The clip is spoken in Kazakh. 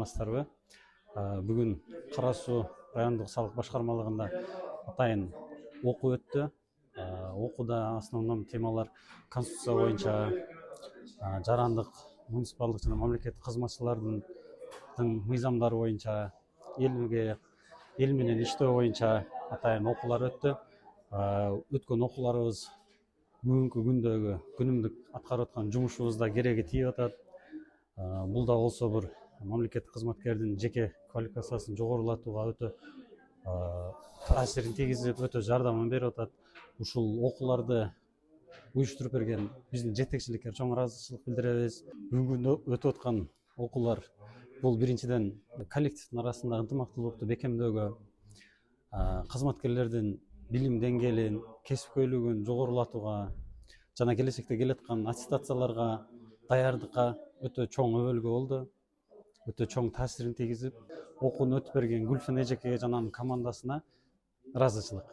саламатсыздарбы? Бүгін Қарасу райондық салық башқармалығында атайын оқу өтті. Оқуда основном темалар конституция бойынша жарандық муниципалдық және мемлекеттік қызметшілердің мыйзамдары бойынша ел менен иштөө боюнча атайын окуулар өттү. Өткөн окууларыбыз бүгүнкү күндөгү күнүмдүк аткарып аткан жумушубузда кереги тийип атат. Бул да болсо бир мамлекеттик кызматкердин жеке квалификациясын жогорулатууга өтө таасирин тийгизип, өтө жардамын берип атат. Ушул окууларды уюштуруп берген биздин жетекчиликке чоң ыраазычылык билдиребиз. Бүгүн өтүп аткан окуулар бул биринчиден коллективдин арасындагы ынтымактуулукту бекемдөөгө, кызматкерлердин билим деңгээлин, кесипкөйлүгүн жогорулатууга жана келечекте келаткан аттестацияларга даярдыкка өтө чоң өбөлгө болду. Өтө чоң таасирин тийгизип, окууну өтүп берген Гүлфин эжекеге жана анын командасына ыраазычылык.